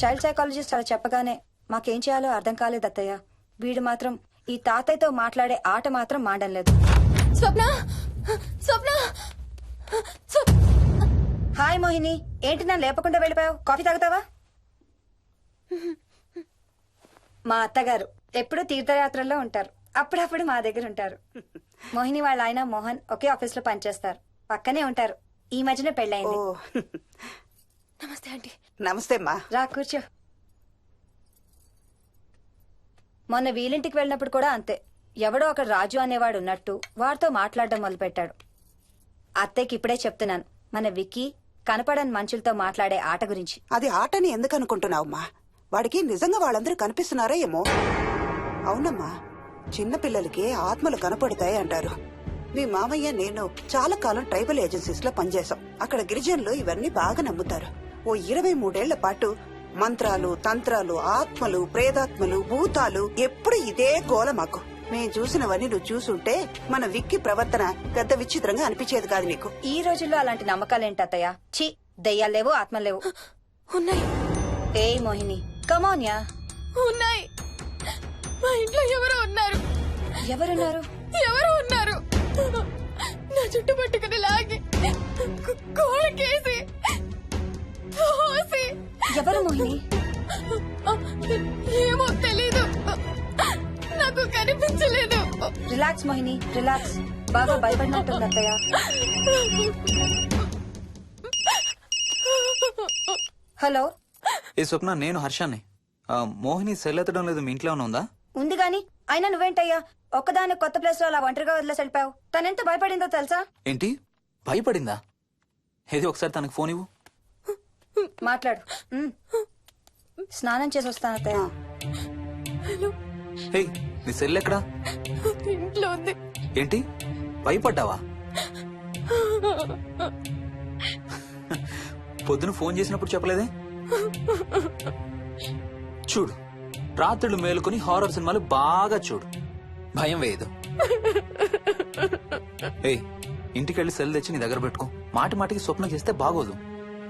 Child psychologist అలా చెప్పగానే మాకేం చేయాలో అర్థం కాలేదు అత్తయ్య. వీడు మాత్రం ఈ తాతయ్యతో మాట్లాడే ఆట మాత్రం మాండం లేదు. స్వప్న స్వప్న హాయ్ మోహిని, ఏంటి నన్ను లేపకుండా వెళ్ళిపోయావు? కాఫీ తాగుతావా? మా అత్తగారు ఎప్పుడూ తీర్థయాత్రల్లో ఉంటారు, అప్పుడప్పుడు మా దగ్గర ఉంటారు. మోహిని వాళ్ళ ఆయన మోహన్ ఒకే ఆఫీస్ లో పనిచేస్తారు, పక్కనే ఉంటారు. ఈ మధ్యన పెళ్ళైంది. నమస్తే ఆంటీ. నమస్తే అమ్మా. రా కూర్చో. మొన్న వీలింటికి వెళ్ళినప్పుడు కూడా అంతే. ఎవడో ఒక రాజు అనేవాడు ఉన్నట్టు వాడితో మాట్లాడడం మొదలుపెట్టాడు. అత్తయ్యకి ఇప్పుడే చెప్తున్నాను, మన విక్కీ కనపడని మనుషులతో మాట్లాడే ఆట గురించి. అది ఆటని ఎందుకు అనుకుంటున్నావమ్మా? వాడికి నిజంగా వాళ్ళందరూ కనిపిస్తున్నారా ఏమో. అవునమ్మా, చిన్నపిల్లలకి ఆత్మలు కనపడతాయి అంటారు. మీ మామయ్య నేను చాలా కాలం ట్రైబల్ ఏజెన్సీస్ లో పనిచేశాం. అక్కడ గిరిజనులు ఇవన్నీ బాగా నమ్ముతారు. ఓ 23 ఏళ్ల పాటు మంత్రాలు, తంత్రాలు, ఆత్మలు, ప్రేతాత్మలు, భూతాలు, ఎప్పుడు ఇదే గోల మాకు. మేం చూసినవన్నీ నువ్వు చూసుంటే మన విక్కి ప్రవర్తన పెద్ద విచిత్రంగా అనిపించేది కాదు నీకు. ఈ రోజుల్లో అలాంటి నమ్మకాలేంటి అత్తయ్య? ఛీ, దెయ్యాలు లేవు, ఆత్మలు లేవు. ఉన్నాయి. ఏ మోహిని, కమోన్యా. ఉన్నాయి. మా ఇంట్లో ఎవరో ఉన్నారు. ఎవరున్నారు? ఎవరో ఉన్నారు. నా చుట్టు పట్టుకుని లాగి కోళ్ళకేసి తోసి. ఎవరు మోహిని? ఏమో తెలీదు, నాకు కనిపించలేదు. Relax Mohini, relax. బాగా భయపడినట్టుంది అత్తయ్య. హలో. ఏ స్వప్న, నేను హర్షాన్ని. మోహిని సెల్ ఎత్తడం లేదు, మీ ఇంట్లో ఏమైనా ఉందా? ఉంది గాని, అయినా నువ్వేంటయ్యా ఒక్కదాని కొత్త ప్లేస్ లో అలా ఒంటరిగా వదిలేసి వెళ్ళిపోయావు? తనెంత భయపడిందో తెలుసా? ఏంటి, భయపడిందా? ఏది ఒకసారి తనకు ఫోన్ ఇవ్వు. మాట్లాడు. స్నానం చేసి వస్తాను అత్తయ్య. హే, నీ సెల్ ఎక్కడా? ఇంట్లో ఉంది. ఏంటి, భయపడ్డావా? పొద్దున ఫోన్ చేసినప్పుడు చెప్పలేదే? చూడు, రాత్రులు మేలుకొని హారర్ సినిమాలు బాగా చూడు, భయం వేయదు. ఏయ్, ఇంటికెళ్ళి సెల్ తెచ్చి నీ దగ్గర పెట్టుకో. మాటి మాటికి స్వప్నం చేస్తే బాగోదు.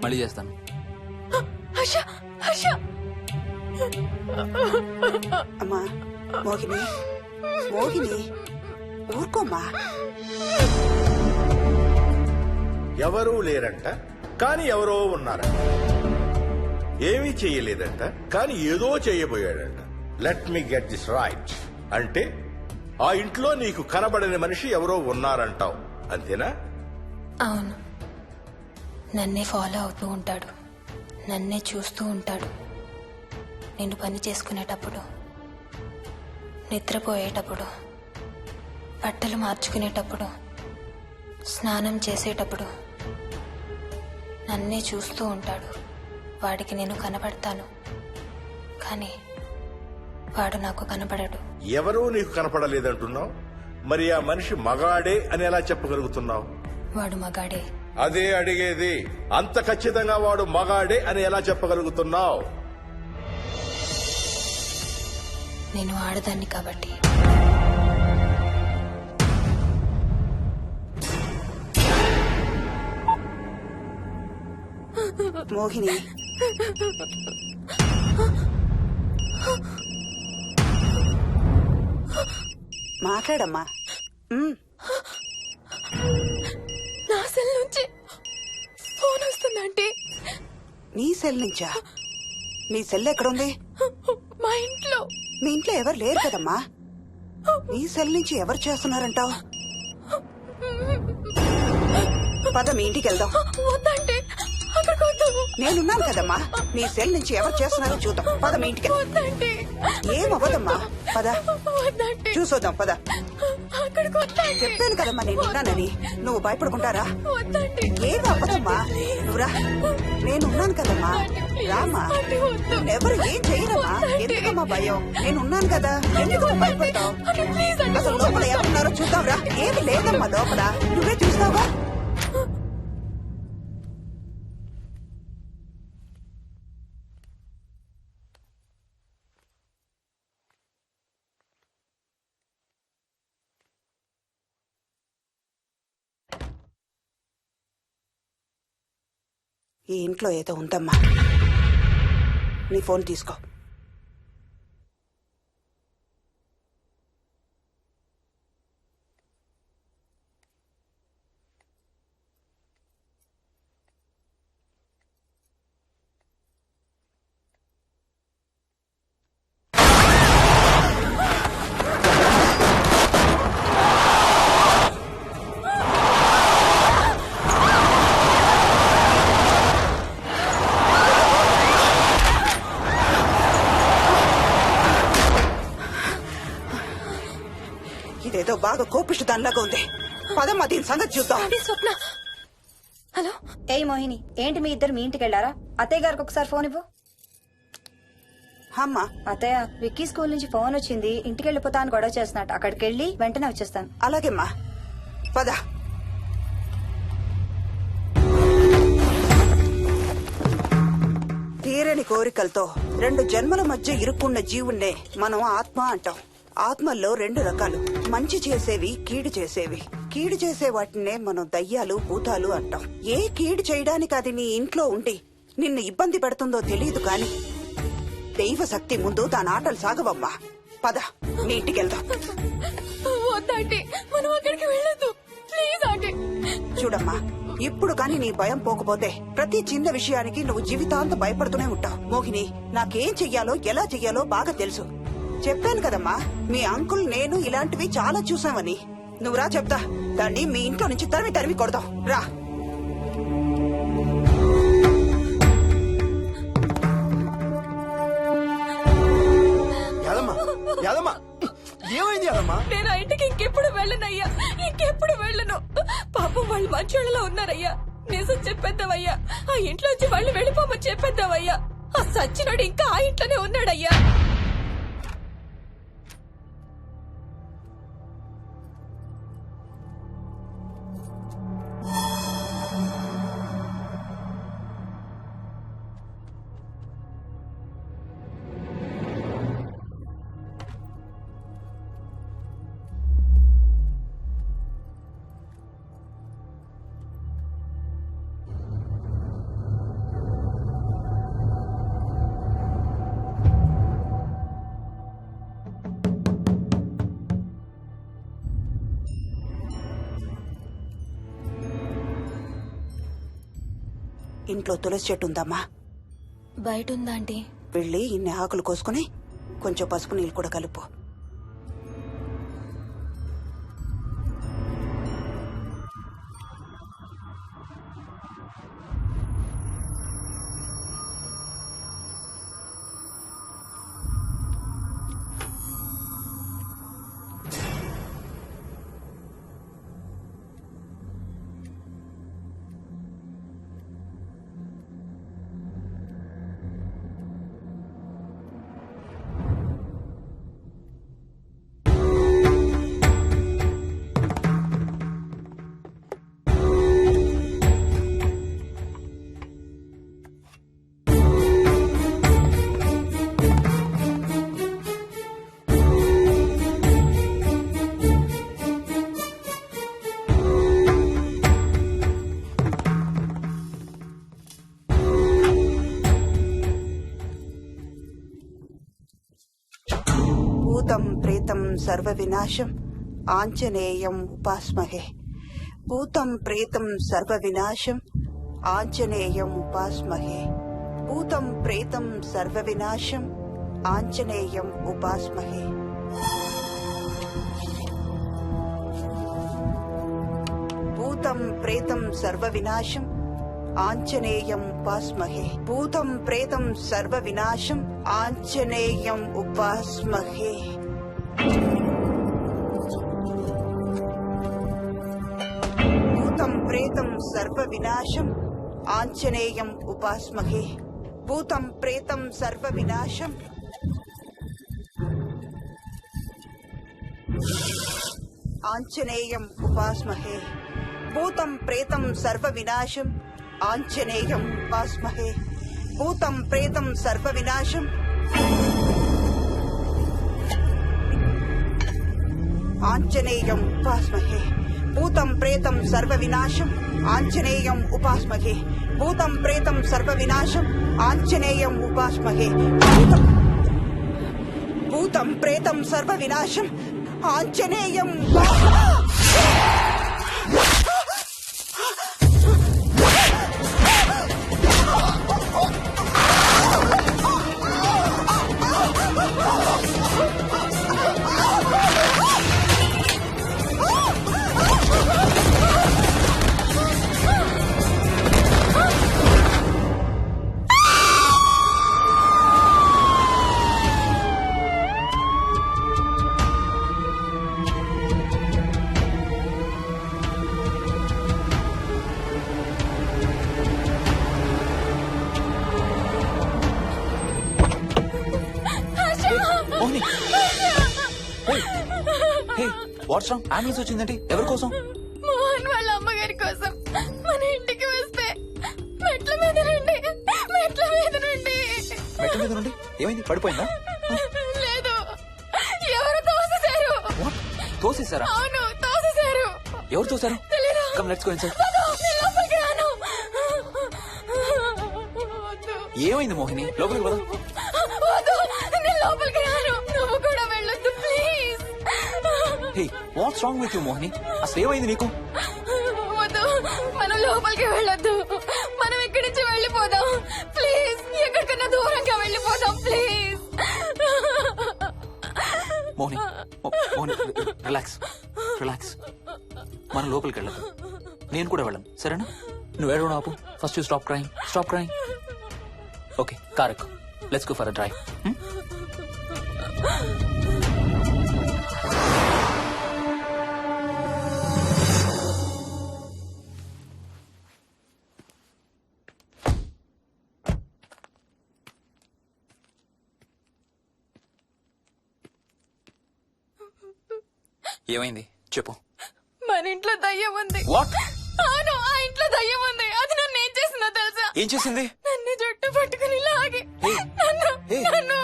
మళ్ళీ చేస్తాను. హర్ష, హర్ష. అమ్మా మోహిని, మోహిని ఊరుకోమ్మా. ఎవరూ లేరంట, కానీ ఎవరో ఉన్నారంట. ఏమీ చెయ్యలేదంట, కానీ ఏదో చేయబోయాడంట. Let me get this right. అంటే ఆ ఇంట్లో నీకు కనబడని మనిషి ఎవరో ఉన్నారంటావు, అంతేనా? అవును, నన్నే ఫాలో అవుతూ ఉంటాడు, నన్నే చూస్తూ ఉంటాడు. నేను పని చేసుకునేటప్పుడు, నిద్రపోయేటప్పుడు, బట్టలు మార్చుకునేటప్పుడు, స్నానం చేసేటప్పుడు నన్నే చూస్తూ ఉంటాడు. వాడికి నేను కనబడతాను, కానీ వాడు నాకు కనబడడు. ఎవరూ నీకు కనపడలేదంటున్నావు, మరి ఆ మనిషి మగాడే అని ఎలా చెప్పగలుగుతున్నావు? వాడు మగాడే. అదే అడిగేది, అంత ఖచ్చితంగా వాడు మగాడే అని ఎలా చెప్పగలుగుతున్నావు? నేను ఆడదాన్ని కాబట్టి. మోహిని, మాట్లాడమ్మా. నా సెల్ నుంచి ఫోన్ వస్తుందంటే. నీ సెల్ నుంచా? నీ సెల్ ఎక్కడుంది? మా ఇంట్లో. మీ ఇంట్లో ఎవరు లేరు కదమ్మా. నీ సెల్ నుంచి ఎవరు చేస్తున్నారంటావు? పద మీ ఇంటికి వెళ్దాం. వద్దంటే అక్కడికి వద్దాము. నేనున్నాను కదమ్మా. నీ సెల్ నుంచి ఎవరు చేస్తున్నారో చూద్దాం. పద మీ ఇంటికి. వద్దంటే. ఏం అవ్వదమ్మా, పద వద్దంటే. చూసొద్దాం, పద. అక్కడికి వద్దంటే. చెప్పాను కదమ్మా నేనున్నానని. నువ్వు భయపడుకుంటారా? వద్దంటే. ఏం అవ్వదమ్మా, నువ్వురా. నేనున్నాను కదమ్మా, రామ్మా. ఎవరు ఏం చేయరమ్మా. ఎందుకమ్మా భయం? నేనున్నాను కదా, ఎందుకు భయపడతావు? అసలు లోపల ఎవరున్నారో చూద్దాంరా. ఏమి లేదమ్మా లోపల, నువ్వే చూస్తావా? ఈ ఇంట్లో ఏదో ఉందమ్మా. నీ ఫోన్ తీసుకో. ఇదేదో బాగా కోపిష్టి దానిలాగా ఉంది. పదమ్మా దీని సంగతి చూద్దాం. అది స్వప్న. హలో, ఏయ్ మోహిని, ఏంటి మీ ఇద్దరు మీ ఇంటికి వెళ్ళారా? అత్తయ్య గారికి ఒకసారి ఫోన్ ఇవ్వు. అమ్మా అత్తయ్య, విక్కీ స్కూల్ నుంచి ఫోన్ వచ్చింది, ఇంటికి వెళ్ళిపోతా అని గొడవ చేస్తున్నట్టు. అక్కడికి వెళ్ళి వెంటనే వచ్చేస్తాను. అలాగేమ్మా పద. తీరని కోరికలతో 2 జన్మల మధ్య ఇరుక్కున్న జీవుణ్ణే మనం ఆత్మ అంటాం. ఆత్మల్లో 2 రకాలు, మంచి చేసేవి, కీడు చేసేవి. కీడు చేసే వాటినే మనం దయ్యాలు, భూతాలు అంటాం. ఏ కీడు చేయడానికి అది నీ ఇంట్లో ఉండి నిన్ను ఇబ్బంది పెడుతుందో తెలియదు కాని దైవ శక్తి ముందు దాని ఆటలు సాగవమ్మా. పద నీ ఇంటికి వెళ్దాం. వద్దంటే మనం అక్కడికి వెళ్ళొద్దు. Please aunty. చూడమ్మా, ఇప్పుడు కాని నీ భయం పోకపోతే ప్రతి చిన్న విషయానికి నువ్వు జీవితాంతం భయపడుతూనే ఉంటావు. మోహిని, నాకేం చెయ్యాలో ఎలా చెయ్యాలో బాగా తెలుసు. చెప్పాను కదమ్మా, మీ అంకుల్ నేను ఇలాంటివి చాలా చూసామని. నువ్వు రా చెప్తా. దాన్ని మీ ఇంట్లో నుంచి తరిమి కొడదాం. రా. ఏమైంది యాదమ్మా? నేను ఆ ఇంటికి ఇంకెప్పుడు వెళ్ళనయ్యా, ఇంకెప్పుడు వెళ్ళను. పాపం వాళ్ళు మంచోళ్ళలో ఉన్నారయ్యా. నిజం చెప్పేద్దామయ్యా, ఆ ఇంట్లోంచి వాళ్ళు వెళ్ళిపోమని చెప్పేద్దామయ్యా. ఆ సచ్చినాడు ఇంకా ఆ ఇంట్లోనే ఉన్నాడయ్యా. ఇంట్లో తులసి చెట్టు ఉందమ్మా. బయట ఉందా ఆంటీ? వెళ్ళి ఇన్ని ఆకులు కోసుకుని కొంచెం పసుపు నీళ్ళు కూడా కలుపు. భూతం ప్రేతం సర్వ వినాశం ఆంజనేయం ఉపాస్మహే. భూతం ప్రేతం సర్వ వినాశం ఆంజనేయం ఉపాస్మహే. భూతం ప్రేతం సర్వ వినాశం ఆంజనేయం ఉపాస్మహే. భూతం ప్రేతం సర్వ వినాశం ఆంజనేయం ఉపాస్మహే. భూతం ప్రేతం సర్వ వినాశం ఆంజనేయం ఉపాస్మహే. భూతం ప్రేతం సర్వ వినాశం ఆంజనేయం ఉపాస్మహే. భూతం ప్రేతం సర్వ వినాశం ఆంజనేయం ఉపాస్మహే. భూతం ప్రేతం సర్వ వినాశం ఆంజనేయం ఉపాస్మహే. భూతం ప్రేతం సర్వ వినాశం ఆంజనేయం ఉపాస్మహే. భూతం ప్రేతం సర్వ వినాశం ఆంజనేయం ఉపాస్మహే భూతం ప్రేతం సర్వ వినాశం ఆంజనేయం ఉపాస్మహే భూతం ప్రేతం సర్వ వినాశం Anjaneyam Mohini what's wrong? Ambulance వచ్చిందంటే ఎవరి కోసం? మోహన్ వాళ్ళ అమ్మగారి కోసం మన ఇంటికి వస్తే మెట్ల మీద నుండి మెట్ల మీద నుండి ఏమైంది? పడిపోయిందా? లేదు, ఎవరు తోసేశారు. What? తోసేశారా? అవును, తోసేశారు. ఎవరు తోసారు? తెలీదు. Come let's go inside. నేను లోపలికి రాను. వద్దు. ఏమైంది మోహిని? లోపలికి పద. వద్దు, నేను లోపలికి రాను. నువ్వు కూడా వెళ్ళొద్దు please. Hey what's wrong with you Mohini? అసలు ఏమైంది నీకు? వద్దు, మనం లోపలికి వెళ్ళొద్దు. మనం ఇక్కడి నుంచి వెళ్ళిపోదాం ప్లీజ్. ఎక్కడికన్నా దూరంగా వెళ్ళిపోదాం please. Mohini Mohini relax relax. మనం లోపలికి వెళ్ళదు. నేను కూడా వెళ్ళను, సరేనా? నువ్వు ఏడవడం ఆపు. First you stop crying. Okay, car ఎక్కు. Let's go for a drive. ఏమైంది చెప్పు. మన ఇంట్లో దయ్యం ఉంది. వాట్? అవును, ఆ ఇంట్లో దయ్యం ఉంది. అది నన్ను ఏం చేసిందో తెలుసా? ఏం చేసింది? నన్ను జుట్టు పట్టుకుని లాగి Hey. నన్ను Hey. నన్ను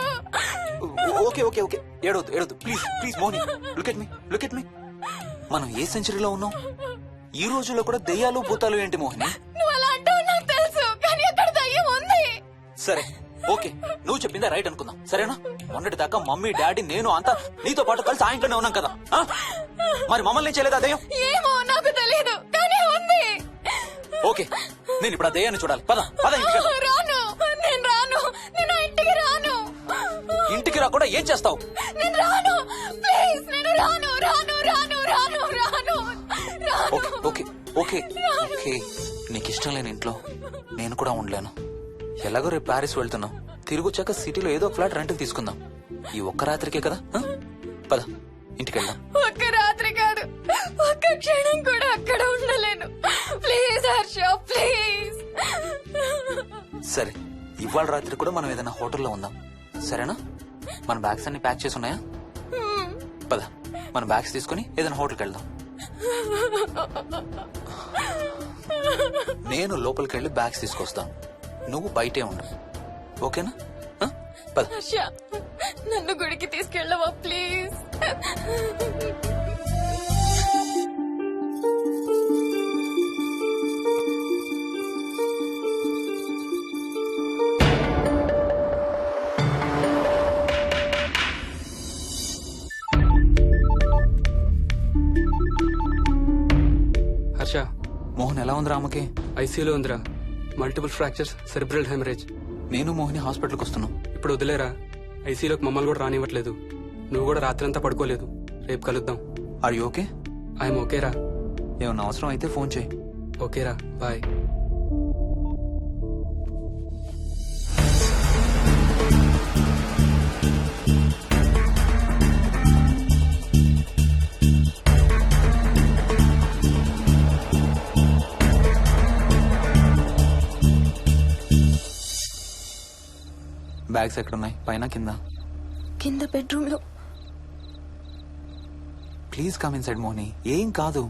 ఓకే ఏడవద్దు please Mohini. Look at me. మనం ఏ సెంచరీలో ఉన్నాం? ఈ రోజుల్లో కూడా దెయ్యాలు భూతాలు ఏంటి మోహిని? నువ్వు అలా అంటావు నాకు తెలుసు, కానీ అక్కడ దయ్యం ఉంది. సరే ఓకే, నువ్వు చెప్పిందే రైట్ అనుకుందాం, సరేనా? మొన్నటి దాకా మమ్మీ డాడీ నేను అంతా నీతో పాటు కలిసి ఆ ఇంట్లోనే ఉన్నాం కదా. ఆ? మరి మమ్మల్ని చేయలేదా దెయ్యం? ఏమో నాకు తెలియదు, కానీ ఉంది. ఓకే, నేను ఇప్పుడు ఆ దెయ్యాన్ని చూడాలి. పద ఇంటికి వెళ్దాం. నేను రాను. నేను ఆ ఇంటికి రాను. ఇంటికి రాకుండా ఏం చేస్తావు? నేను రాను ప్లీజ్. నేను రాను. ఓకే నీకు ఇష్టం లేని ఇంట్లో నేను కూడా ఉండలేను. ఎలాగో రేపు ప్యారిస్ వెళ్తున్నాం. తిరిగి వచ్చాక సిటీలో ఏదో ఫ్లాట్ రెంట్కి తీసుకుందాం. ఈ ఒక్క రాత్రికే కదా. ఆ? పద ఇంటికి వెళ్దాం. ఒక్క రాత్రి కాదు, ఒక్క క్షణం కూడా అక్కడ ఉండలేను. Please Harsha, please. సరే, ఇవాళ రాత్రి కూడా మనం ఏదైనా హోటల్లో ఉందాం, సరేనా? మన బ్యాగ్స్ అన్ని ప్యాక్ చేసి ఉన్నాయా? పద మన బ్యాగ్స్ తీసుకుని ఏదైనా హోటల్కి వెళ్దాం. నేను లోపలికి వెళ్ళి బ్యాగ్స్ తీసుకొస్తాను, నువ్వు బయటే ఉండు, ఓకేనా? ఆ? పద. హర్ష, నన్ను గుడికి తీసుకెళ్ళవా ప్లీజ్? హర్ష, మోహన్ ఎలా ఉంది రామకి? ఐసీయూలో ఉందిరా. Multiple fractures, cerebral haemorrhage. నేను మోహిని హాస్పిటల్కి వస్తున్నాం. ఇప్పుడు వదిలేరా, ఐసీయూలోకి మమ్మల్ని కూడా రానివ్వట్లేదు. నువ్వు కూడా రాత్రంతా పడుకోలేదు. రేపు కలుద్దాం. Are you okay? ఐఎమ్ ఓకేరా. ఏమన్నా అవసరం అయితే ఫోన్ చేయి. ఓకేరా, బాయ్. బ్యాగ్స్ ఎక్కడున్నాయి? పైన కింద? కింద బెడ్రూమ్ లో. ప్లీజ్ కమ్ ఇన్సైడ్ మోహిని, ఏం కాదు.